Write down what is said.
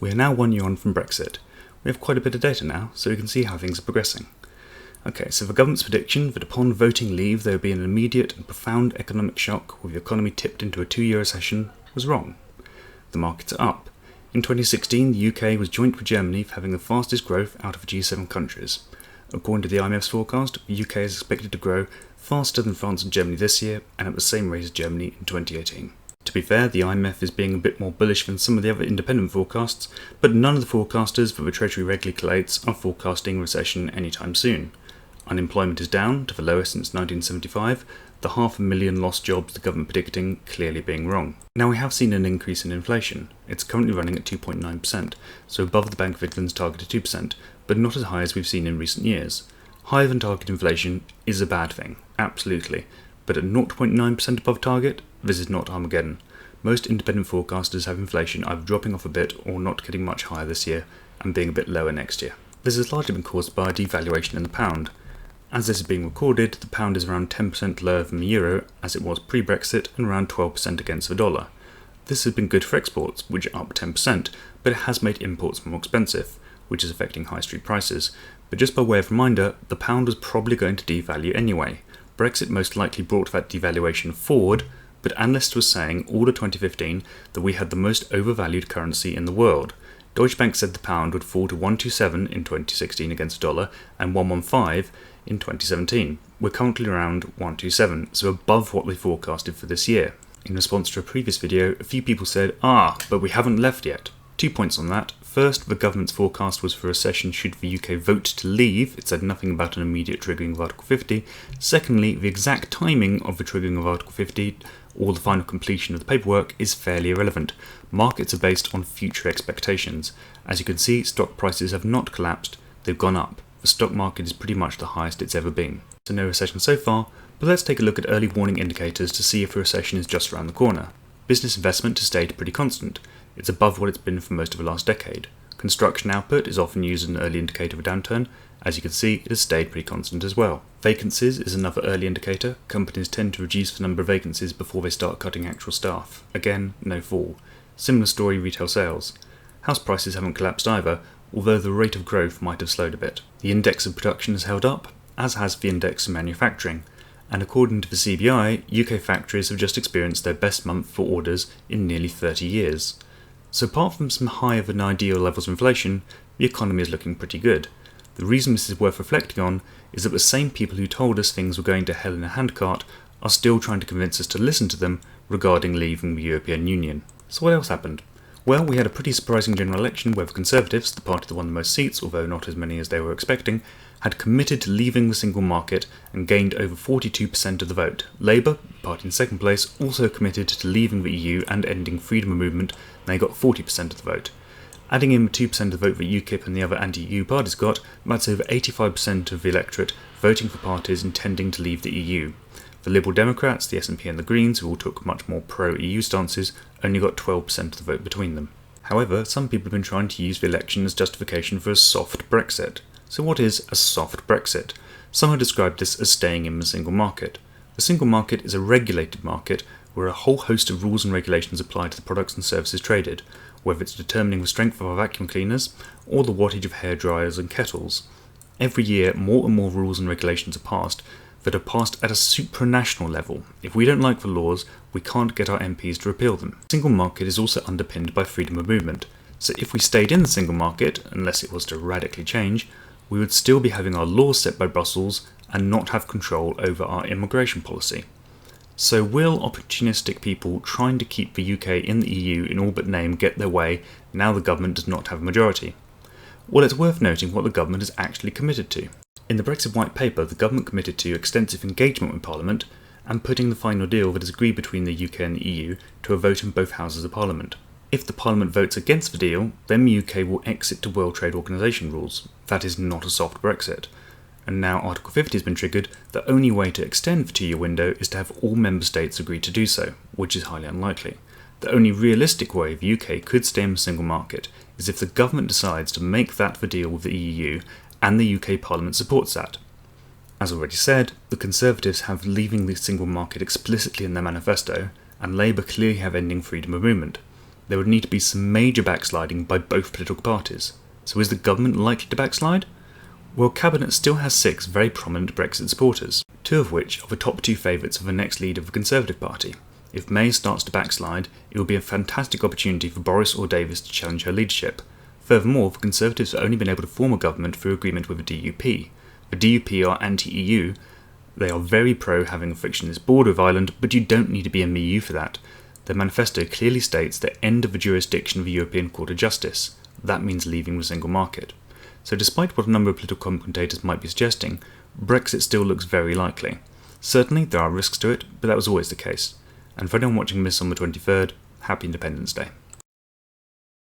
We are now 1 year on from Brexit. We have quite a bit of data now, so we can see how things are progressing. Okay, so the government's prediction that upon voting leave there would be an immediate and profound economic shock with the economy tipped into a 2-year recession was wrong. The markets are up. In 2016, the UK was joint with Germany for having the fastest growth out of the G7 countries. According to the IMF's forecast, the UK is expected to grow faster than France and Germany this year, and at the same rate as Germany in 2018. To be fair, the IMF is being a bit more bullish than some of the other independent forecasts, but none of the forecasters that the Treasury regularly collates are forecasting recession anytime soon. Unemployment is down to the lowest since 1975, the 500,000 lost jobs the government predicting clearly being wrong. Now we have seen an increase in inflation. It's currently running at 2.9%, so above the Bank of England's target of 2%, but not as high as we've seen in recent years. Higher than target inflation is a bad thing, absolutely, but at 0.9% above target, this is not Armageddon. Most independent forecasters have inflation either dropping off a bit or not getting much higher this year and being a bit lower next year. This has largely been caused by a devaluation in the pound. As this is being recorded, the pound is around 10% lower than the euro as it was pre-Brexit and around 12% against the dollar. This has been good for exports, which are up 10%, but it has made imports more expensive, which is affecting high street prices. But just by way of reminder, the pound was probably going to devalue anyway. Brexit most likely brought that devaluation forward, but analysts were saying all of 2015 that we had the most overvalued currency in the world. Deutsche Bank said the pound would fall to 127 in 2016 against the dollar and 115 in 2017. We're currently around 127, so above what they forecasted for this year. In response to a previous video, a few people said, but we haven't left yet. 2 points on that. First, the government's forecast was for a recession should the UK vote to leave. It said nothing about an immediate triggering of Article 50. Secondly, the exact timing of the triggering of Article 50 or the final completion of the paperwork is fairly irrelevant. Markets are based on future expectations. As you can see, stock prices have not collapsed, they've gone up. The stock market is pretty much the highest it's ever been. So no recession so far, but let's take a look at early warning indicators to see if a recession is just around the corner. Business investment has stayed pretty constant. It's above what it's been for most of the last decade. Construction output is often used as an early indicator of a downturn. As you can see, it has stayed pretty constant as well. Vacancies is another early indicator. Companies tend to reduce the number of vacancies before they start cutting actual staff. Again, no fall. Similar story retail sales. House prices haven't collapsed either, although the rate of growth might have slowed a bit. The index of production has held up, as has the index of manufacturing. And according to the CBI, UK factories have just experienced their best month for orders in nearly 30 years. So apart from some higher than ideal levels of inflation, the economy is looking pretty good. The reason this is worth reflecting on is that the same people who told us things were going to hell in a handcart are still trying to convince us to listen to them regarding leaving the European Union. So what else happened? Well, we had a pretty surprising general election where the Conservatives, the party that won the most seats, although not as many as they were expecting, had committed to leaving the single market and gained over 42% of the vote. Labour, the party in second place, also committed to leaving the EU and ending freedom of movement, and they got 40% of the vote. Adding in the 2% of the vote that UKIP and the other anti-EU parties got, that's over 85% of the electorate voting for parties intending to leave the EU. The Liberal Democrats, the SNP and the Greens, who all took much more pro-EU stances, only got 12% of the vote between them. However, some people have been trying to use the election as justification for a soft Brexit. So what is a soft Brexit? Some have described this as staying in the single market. The single market is a regulated market where a whole host of rules and regulations apply to the products and services traded, whether it's determining the strength of our vacuum cleaners or the wattage of hair dryers and kettles. Every year, more and more rules and regulations are passed that are passed at a supranational level. If we don't like the laws, we can't get our MPs to repeal them. The single market is also underpinned by freedom of movement. So if we stayed in the single market, unless it was to radically change, we would still be having our laws set by Brussels and not have control over our immigration policy. So will opportunistic people trying to keep the UK in the EU in all but name get their way now the government does not have a majority? Well, it's worth noting what the government has actually committed to. In the Brexit White Paper, the government committed to extensive engagement with Parliament and putting the final deal that is agreed between the UK and the EU to a vote in both houses of Parliament. If the Parliament votes against the deal, then the UK will exit to World Trade Organisation rules. That is not a soft Brexit. And now Article 50 has been triggered, the only way to extend the 2-year window is to have all member states agree to do so, which is highly unlikely. The only realistic way the UK could stay in the single market is if the government decides to make that the deal with the EU and the UK Parliament supports that. As already said, the Conservatives have leaving the single market explicitly in their manifesto, and Labour clearly have ending freedom of movement. there would need to be some major backsliding by both political parties. So is the government likely to backslide? Well, Cabinet still has 6 very prominent Brexit supporters, 2 of which are the top 2 favourites of the next leader of the Conservative Party. If May starts to backslide, it will be a fantastic opportunity for Boris or Davis to challenge her leadership. Furthermore, the Conservatives have only been able to form a government through agreement with the DUP. The DUP are anti-EU. They are very pro having a frictionless border with Ireland, but you don't need to be a ME for that. Their manifesto clearly states the end of the jurisdiction of the European Court of Justice. That means leaving the single market. So despite what a number of political commentators might be suggesting, Brexit still looks very likely. Certainly there are risks to it, but that was always the case. And for anyone watching this on the 23rd, happy Independence Day.